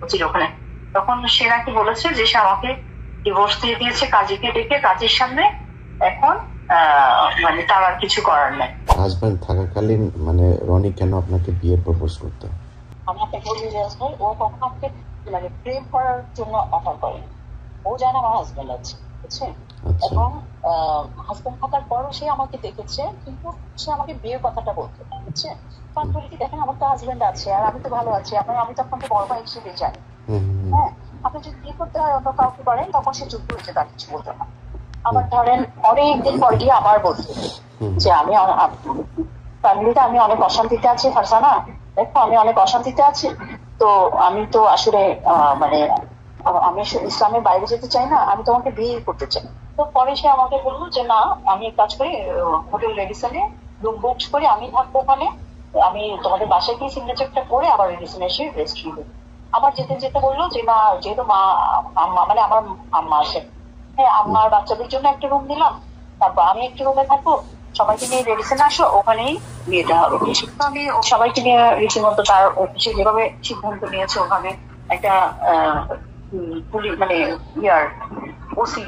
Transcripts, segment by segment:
ওসির ওখানে। তখন সে নাকি বলেছে যে সে আমাকে ডিভোর্স দিয়ে দিয়েছে কাজীকে ডেকে কাজীর সামনে, এখন মানে তার আর কিছু করার নাই। হাজবেন্ড থাকাকালীন মানে রনি কেন আপনাকে বিয়ের প্রপোজ করতো? আমাকে বলি রিয়াজ ভাই, ও কখনো আমাকে মানে প্রেম করার জন্য অফার করেনি। ও জানে আমার হাজবেন্ড আছে, বুঝছেন? এবং হাজবেন্ড থাকার পরও সে আমাকে দেখেছে, কিন্তু সে আমাকে বিয়ের কথাটা বলতো, বুঝছেন? কারণ বলি কি, দেখেন আমার তো হাজবেন্ড আছে আর আমি তো ভালো আছি, আমি তো আপনাকে বড় ভাই হিসেবে জানি। হ্যাঁ, আপনি যদি বিয়ে করতে হয় অন্য কাউকে করেন তখন সে চুপ করেছে, তার কিছু বলতো না। আবার ধরেন অনেকদিন পর গিয়ে আবার বলছে যে আমি ফ্যামিলিতে আমি অনেক অশান্তিতে আছি ফারজানা, দেখো আমি অনেক অশান্তিতে আছি, তো আমি তো আসলে মানে আমি ইসলামের বাইরে যেতে চাই না, আমি তোমাকে বিয়ে করতে চাই। তো পরে সে আমাকে বললো যে না, আমি এক কাজ করি, হোটেল রেডিসনে রুম বুক করে আমি থাকবো ওখানে, আমি তোমাদের বাসায় গিয়ে সিগনেচারটা করে আবার রেডিসনে এসে রেস্ট নিব। আবার যেতে যেতে বললো যে না, যেহেতু মা আম্মা মানে আমার আম্মা আসে, হ্যাঁ আমার বাচ্চাদের জন্য একটা রুম দিলাম, তারপর আমি একটু রুমে থাকবো, সবাইকে নিয়ে রেডিসনে আসো, ওখানেই বিয়েটা হবে। তো আমি সবাইকে নিয়ে রীতিমতো তার সে যেভাবে সিদ্ধান্ত নিয়েছে ওভাবে একটা মানে ইয়ার ওসি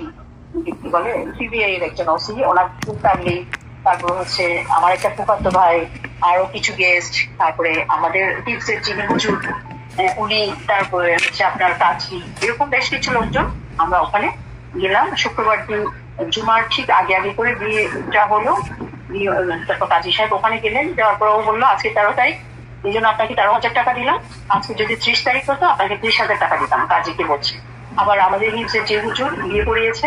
কি বলে সিবিআই এর একজন ওসি, ওনার ফ্যামিলি, তারপর হচ্ছে আমার একটা ফুফাতো ভাই, আরো কিছু গেস্ট, তারপরে আমাদের টিপসের যিনি হুজুর উনি, তারপরে হচ্ছে আপনার কাছি, এরকম বেশ কিছু লোকজন আমরা ওখানে গেলাম। শুক্রবার দিন জুমার ঠিক আগে আগে করে বিয়েটা হলো। তারপর কাজী সাহেব ওখানে গেলেন, যাওয়ার পর ও বললো আজকে 13 তারিখ, এই জন্য আপনাকে 13,000 টাকা দিলাম, আজকে যদি 30 তারিখ হতো আপনাকে 30,000 টাকা দিতাম, কাজীকে বলছে। আবার আমাদের হিপসের যে হুজুর বিয়ে করিয়েছে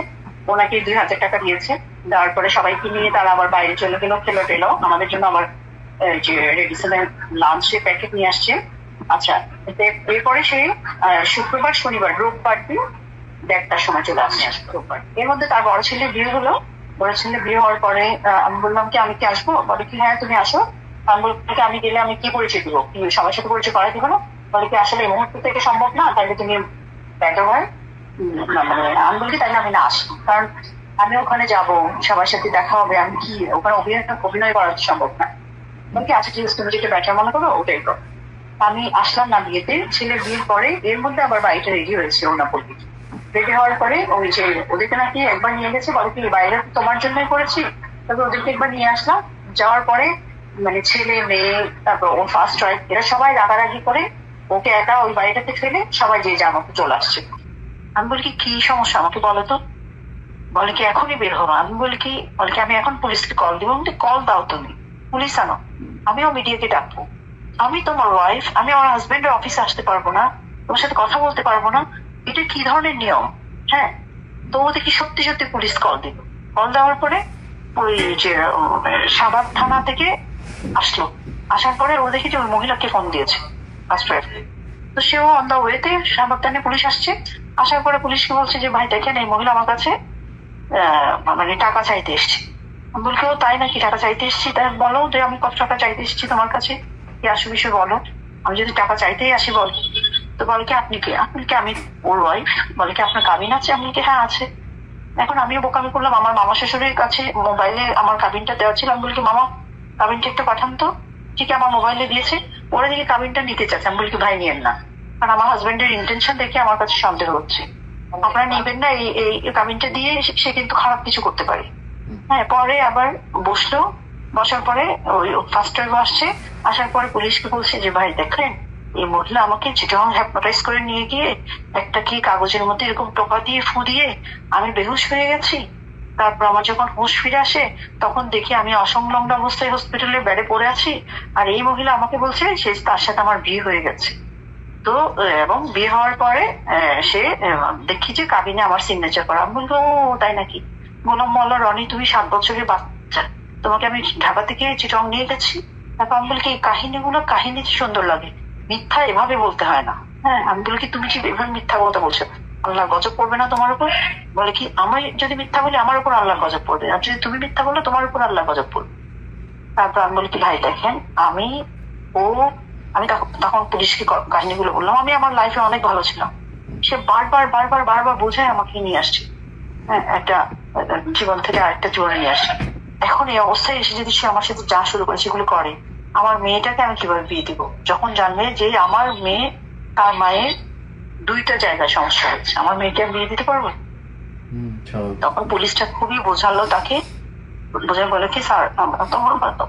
ওনাকে 2,000 টাকা দিয়েছে। দেওয়ার পরে সবাইকে নিয়ে তারা আবার বাইরে চলে গেল, খেলো টেলো আমাদের জন্য আমার যে রেডিসনের লাঞ্চের প্যাকেট নিয়ে আসছে। আচ্ছা, এরপরে সে শুক্রবার শনিবার রোববার দিন 1:30টার সময় চলে আসছে রোববার। এর মধ্যে তার বড় ছেলে বিয়ে হলো। বড় ছেলে বিয়ে হওয়ার পরে আমি বললাম কি আমি কি আসবো? বলে কি হ্যাঁ তুমি আসো। আমি বললাম আমি গেলে আমি কি পরিচয় দিব, কি সবার সাথে পরিচয় করা দিব না? বলে কি আসলে এই মুহূর্ত থেকে সম্ভব না, তাহলে তুমি বেটার হয় মানে আমি বলি তাইলে আমি না আসি, কারণ আমি ওখানে যাব, সবার সাথে দেখা হবে, আমি কি ওখানে অভিনয় করা সম্ভব না। বলকি আচ্ছা ঠিক আছে, তুমি যেটা বেটার মনে করো ওটাই করো। আমি আসলাম না বিয়েতে। ছেলে বিয়ের পরে এর মধ্যে আবার বাড়িটা রেডি হয়েছে ওনা পল্লী। রেডি হওয়ার পরে ওই যে ওদেরকে নাকি একবার নিয়ে গেছে, বলে কি বাইরে তোমার জন্যই করেছি, তবে ওদেরকে একবার নিয়ে আসলাম। যাওয়ার পরে মানে ছেলে মেয়ে তারপর ওর ফার্স্ট ওয়াইফ এরা সবাই রাগারাগি করে ওকে একা ওই বাড়িটাতে ফেলে সবাই যে আমাকে চলে আসছে। আমি বলি কি সমস্যা আমাকে বলো তো? বলে কি এখনই বের হবো। আমি বলি কি, বলে কি আমি এখন পুলিশকে কল দিব। কল দাও, তুমি পুলিশ আনো, আমিও মিডিয়াকে ডাকবো। আমি তোমার ওয়াইফ, আমি আমার হাজবেন্ডের অফিসে আসতে পারবো না, তোমার সাথে কথা বলতে পারবো না, এটা কি ধরনের নিয়ম? হ্যাঁ, তো ও দেখি সত্যি সত্যি পুলিশ কল দিল। কল দেওয়ার পরে ওই যে সাভার থানা থেকে আসলো। আসার পরে ও দেখি যে ওই মহিলাকে ফোন দিয়েছে ফার্স্ট ওয়াইফকে। তো সেও অন দা ওয়েতে সাভার থানায় পুলিশ আসছে। আসার পরে পুলিশকে বলছে যে ভাই দেখেন এই মহিলা আমার কাছে মানে টাকা চাইতে এসছে। আমি বলি ও তাই নাকি, টাকা চাইতে এসছি? তাই বলো যে আমি কত টাকা চাইতে এসছি তোমার কাছে, কি আসু বিষয় বলো, আমি যদি টাকা চাইতেই আসি বল। তো বলে কি আপনি কি আমি ওর ওয়াইফ। বলে কি আপনার কাবিন আছে? আমি কি হ্যাঁ আছে। এখন আমিও বোকামি করলাম, আমার মামা শ্বশুরের কাছে মোবাইলে আমার কাবিনটা দেওয়া ছিল। আমি বলি কি মামা কাবিনটা একটু পাঠান তো। ঠিক আমার মোবাইলে দিয়েছে, ওরা দিকে কাবিনটা নিতে চাচ্ছে। আমি বলি কি ভাই নিয়েন না, কারণ আমার হাজবেন্ডের ইন্টেনশন দেখে আমার কাছে সন্দেহ হচ্ছে, আপনারা নেবেন না, এই কাবিনটা দিয়ে সে কিন্তু খারাপ কিছু করতে পারে। হ্যাঁ, পরে আবার বসলো, বসার পরে ওই ফার্স্ট ওয়াইফ আসছে। আসার পরে পুলিশকে বলছে যে ভাই দেখলেন এই মহিলা আমাকে চিটাগাং হ্যাপনোটাইজ করে নিয়ে গিয়ে একটা কি কাগজের মধ্যে এরকম টোকা দিয়ে ফু দিয়ে আমি বেহুশ হয়ে গেছি। তারপর আমার যখন হুঁশ ফিরে আসে তখন দেখি আমি অসংলগ্ন অবস্থায় হসপিটালের বেডে পড়ে আছি, আর এই মহিলা আমাকে বলছে সে তার সাথে আমার বিয়ে হয়ে গেছে। তো এবং বিয়ে হওয়ার পরে সে দেখি যে কাবিনে আমার সিগনেচার করা। আমি বলবো তাই নাকি? বললাম মোল্লা রনি তুমি 7 বছরের বাচ্চা, তোমাকে আমি ঢাকা থেকে চিটং নিয়ে গেছি। তারপর আমি বলি কি কাহিনী সুন্দর লাগে, মিথ্যা এভাবে বলতে হয় না। হ্যাঁ, আমি বলি কি তুমি কি এভাবে মিথ্যা বলতে বলছো, আল্লাহ গজব পড়বে না তোমার উপর? বলে কি আমি যদি মিথ্যা বলি আমার উপর আল্লাহ গজব পড়বে, আর যদি তুমি মিথ্যা বলো তোমার উপর আল্লাহ গজব পড়বে। তারপর আমি বলি কি ভাই দেখেন আমি তখন পুলিশকে কাহিনীগুলো বললাম। আমি আমার লাইফে অনেক ভালো ছিলাম, সে বারবার বোঝায় আমাকে নিয়ে আসছে, হ্যাঁ একটা জীবন থেকে আরেকটা জীবনে নিয়ে আসছে। এখন এই অবস্থায় এসে যদি সে আমার সাথে যা শুরু করে সেগুলো করে, আমার মেয়েটাকে আমি কিভাবে বিয়ে দিব? যখন জানবে যে আমার মেয়ে তার মায়ের দুইটা জায়গায় সমস্যা হচ্ছে, আমার মেয়েকে আমি বিয়ে দিতে পারবো। তখন পুলিশটা খুবই বোঝালো তাকে, বোঝায় বলে কি স্যার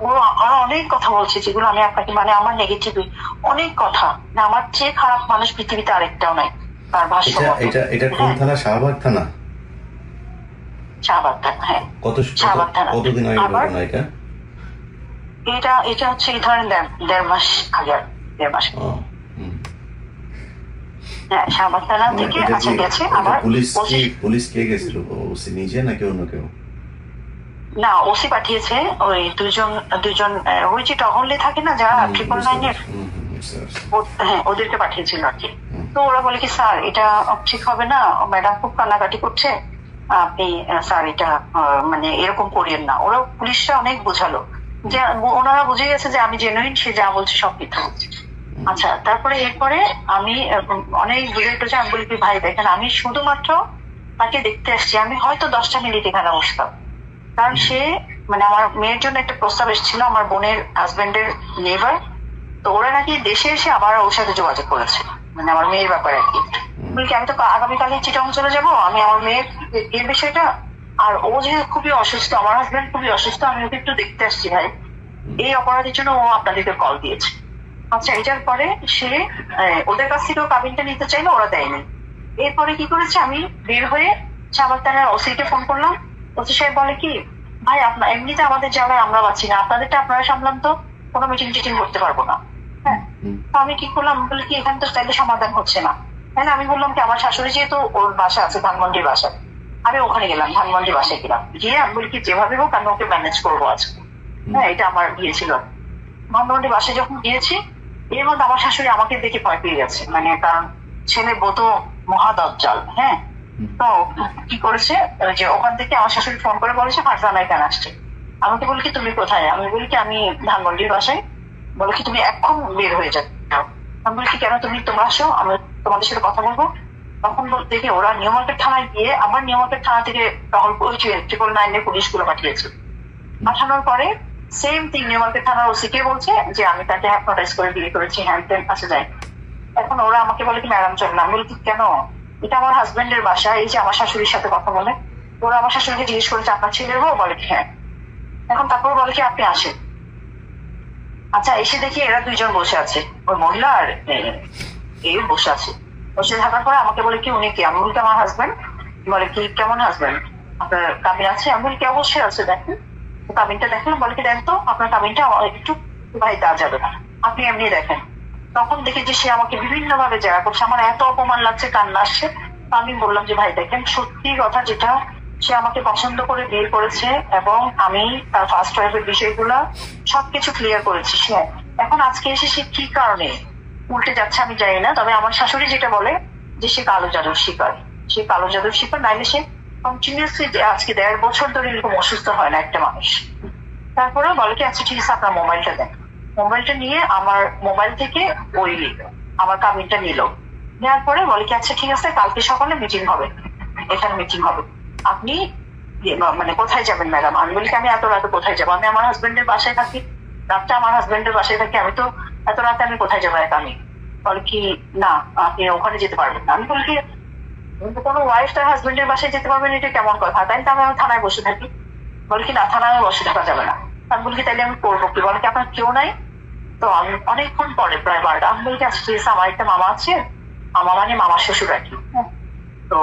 ও আরো অনেক কথা বলছে যেগুলো আমি আপনাকে মানে আমার নেগেটিভ অনেক কথা, না আমার চেয়ে খারাপ মানুষ পৃথিবীতে আরেকটাও নাই তার ভাষ্য। এটা কোন থানা? শাহবাগ থানা। শাহবাগ থানা, হ্যাঁ শাহবাগ থানা। কতদিন আগে ঘটনা এটা? এটা হচ্ছে এই ধরেন 1.5 মাস আগে, 1.5 মাস। হ্যাঁ শাহবাগ থানা থেকে আচ্ছা গেছে। আবার পুলিশ কে গেছিল? ওসি নিজে নাকি অন্য কেউ? না ওসি পাঠিয়েছে, ওই দুজন ওই যে টহলে থাকে না যারা 999-এর, হ্যাঁ ওদেরকে পাঠিয়েছিল আর কি। তো ওরা বলে কি স্যার এটা ঠিক হবে না, ম্যাডাম খুব কান্নাকাটি করছে, আপনি স্যার এটা মানে এরকম করিয়েন না। ওরা পুলিশরা অনেক বোঝালো, যে ওনারা বুঝে গেছে যে আমি জেনুইন, সে যা বলছে সব মিথ্যা বলছে। আচ্ছা তারপরে এরপরে আমি অনেক বুঝাইতে চাই, আমি বলি কি ভাই দেখেন আমি শুধুমাত্র তাকে দেখতে আসছি, আমি হয়তো 10টা মিনিট এখানে বসতাম, কারণ সে মানে আমার মেয়ের জন্য একটা প্রস্তাব এসেছিল আমার বোনের হাজবেন্ডের নেভার, তো ওরা নাকি দেশে এসে আবার ওর সাথে যোগাযোগ করেছে মানে আমার মেয়ের ব্যাপারে আর কি। বলি আমি তো আগামীকালে চিটং চলে যাবো, আমি আমার মেয়ের এই বিষয়টা, আর ও যে খুবই অসুস্থ, আমার হাজবেন্ড খুবই অসুস্থ, আমি ওকে একটু দেখতে আসছি ভাই, এই অপরাধের জন্য ও আপনাদেরকে কল দিয়েছে। আচ্ছা এটার পরে সে ওদের কাছ থেকেও কাবিনটা নিতে চাইলো, ওরা দেয়নি। এরপরে কি করেছে, আমি বের হয়ে শাহবাগ থানার ওসিকে ফোন করলাম। ওসি সাহেব বলে কি ভাই আপনার এমনিতে আমাদের জায়গায় আমরা পাচ্ছি না, আপনাদেরটা আপনারা সামলান তো, কোনো মিটিং টিটিং করতে পারবো না। হ্যাঁ তো আমি কি করলাম, বলি কি এখানে তো চাইলে সমাধান হচ্ছে না, তাহলে আমি বললাম কি আমার শাশুড়ি যেহেতু ওর বাসা আছে ধানমন্ডির বাসায়, আমি ওখানে গেলাম, ধানমন্ডির বাসায় গেলাম, গিয়ে আমি বলি কি যেভাবে হোক আমি ওকে ম্যানেজ করবো আজকে। হ্যাঁ এটা আমার গিয়েছিল ধানমন্ডির বাসায় যখন গিয়েছি, এর মধ্যে আমার শাশুড়ি আমাকে দেখে ভয় পেয়ে গেছে, মানে কারণ ছেলে বউ মহাদজ্জাল। হ্যাঁ তো কি করেছে, যে ওখান থেকে আমার শাশুড়ি ফোন করে বলেছে ফারজানায় কেন আসছে, আমাকে বলি কি তুমি কোথায়, আমি বলি কি আমি ধানমন্ডির বাসায়। বলে কি তুমি এখন বের হয়ে যাও। আমি বলি কি কেন, তোমরা আসো আমি তোমাদের সাথে কথা বলবো। তখন দেখে ওরা নিউ মার্কেট থানায় গিয়ে আবার নিউ মার্কেট থানা থেকে তখন 999-এর পুলিশগুলো পাঠিয়েছে। পাঠানোর পরে সেম থিং নিউ মার্কেট থানার ওসিকে বলছে যে আমি তাকে হ্যাপনোটাইজ করে বিয়ে করেছি, হ্যান্ড আসে যায়। এখন ওরা আমাকে বলে কি ম্যাডাম চল না, আমি বলি কি কেন, এটা আমার হাজবেন্ডের বাসা, এই যে আমার শাশুড়ির সাথে কথা বলে। ওরা আমার শাশুড়িকে জিজ্ঞেস করেছে আপনার ছেলের বউ, বলে কি হ্যাঁ। এখন তারপর বলে কি আপনি আসেন। আচ্ছা এসে দেখি এরা দুইজন বসে আছে, ওই মহিলা আর এই বসে আছে। বসে থাকার পরে আমাকে বলে কি উনি কি, আমি বলতে আমার হাজবেন্ড। বলে কি কেমন হাজবেন্ড, আপনার কাবিন আছে, আমি বলি কি অবশ্যই আছে দেখেন। কাবিনটা দেখলাম, বলে কি দেন তো আপনার কাবিনটা, একটু ভাই দেওয়া যাবে না, আপনি এমনি দেখেন। তখন দেখি যে সে আমাকে বিভিন্ন ভাবে জায়গা করছে, আমার এত অপমান লাগছে, কান্না আসছে। আমি বললাম যে ভাই দেখেন সত্যি কথা যেটা, সে আমাকে পছন্দ করে বিয়ে করেছে এবং আমি তার ফার্স্ট ওয়াইফের বিষয়গুলা সবকিছু ক্লিয়ার করেছি। সে এখন আজকে এসে সে কি কারণে উল্টে যাচ্ছে আমি জানি না, তবে আমার শাশুড়ি যেটা বলে যে সে কালো জাদুর শিকার, সে কালো জাদুর শিকার, নাইলে সে কন্টিনিউসলি আজকে 1.5 বছর ধরে এরকম অসুস্থ হয় না একটা মানুষ। তারপরে বলে কি আচ্ছা ঠিক আছে আপনার মোবাইলটা দেন। মোবাইলটা নিয়ে আমার মোবাইল থেকে ওই আমার কাবিনটা নিল, নেওয়ার পরে বলে কি আচ্ছা ঠিক আছে কালকে সকালে মিটিং হবে, এখানে মিটিং হবে, আপনি মানে কোথায় যাবেন ম্যাডাম। আমি বলি আমি এত রাতে কোথায় যাবো, আমি আমার হাজবেন্ডের বাসায় থাকি, রাতটা আমার হাজবেন্ডের বাসায় থাকি, আমি তো এত রাতে আমি কোথায় যাবো একা। আমি বলে কি না আপনি ওখানে যেতে পারবেন না। আমি বলি কি কোনো ওয়াইফ তার হাজবেন্ডের বাসায় যেতে পারবেন, এটা কেমন কথা, তাই তো আমি থানায় বসে থাকি। বলে কি না থানায় বসে থাকা যাবে না। আমি বলি কি তাইলে আমি করবো কি, বলে কি আপনার কেউ নাই। তো আমি অনেকক্ষণ পরে প্রায় 12টা, আমি বলি কি আচ্ছা ঠিক আছে আমার একটা মামা আছে, আমার মানে মামার শ্বশুর আর কি, তো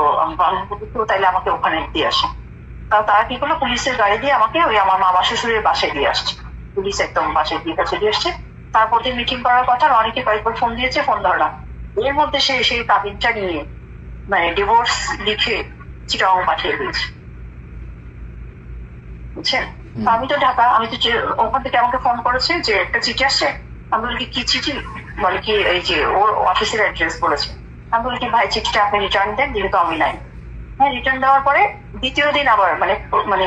তাইলে আমাকে ওখানে দিয়ে আসে। তারা কি করলো, পুলিশের গাড়ি দিয়ে আমাকে ওই আমার মামা শ্বশুরের বাসায় দিয়ে আসছে, পুলিশ একদম বাসায় দিয়ে কাছে দিয়ে আসছে। তারপর দিন মিটিং করার কথা, অনেকে কয়েকবার ফোন দিয়েছে, ফোন ধরে না। এর মধ্যে সে সেই কাবিনটা নিয়ে মানে ডিভোর্স লিখে চিটাং পাঠিয়ে দিয়েছে, বুঝছেন। আমি তো ঢাকা, আমি তো ওখান থেকে আমাকে ফোন করেছে যে একটা চিঠি আসছে। আমি বলি কি চিঠি, বলে কি এই যে ওর অফিসের অ্যাড্রেস বলেছে। আমি বলি কি ভাই চিঠিটা আপনি রিটার্ন দেন, যেহেতু আমি নাই। হ্যাঁ রিটার্ন দেওয়ার পরে দ্বিতীয় দিন আবার মানে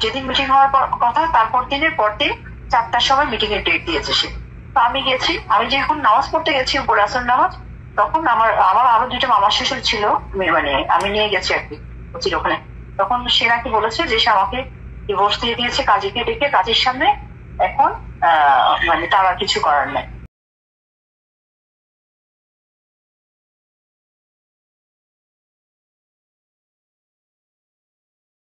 যেদিন মিটিং হওয়ার কথা তারপর দিনের পর দিন 4টার সময় মিটিং এর ডেট দিয়েছে সে। তো আমি গেছি, আমি যখন নামাজ পড়তে গেছি উপরে আসর নামাজ, তখন আমার আরো 2টা মামার শ্বশুর ছিল, মানে আমি নিয়ে গেছি আর কি ওখানে। তখন সে নাকি বলেছে যে সে আমাকে ডিভোর্স দিয়ে দিয়েছে কাজীকে ডেকে কাজের সামনে, এখন মানে তার আর কিছু করার নাই।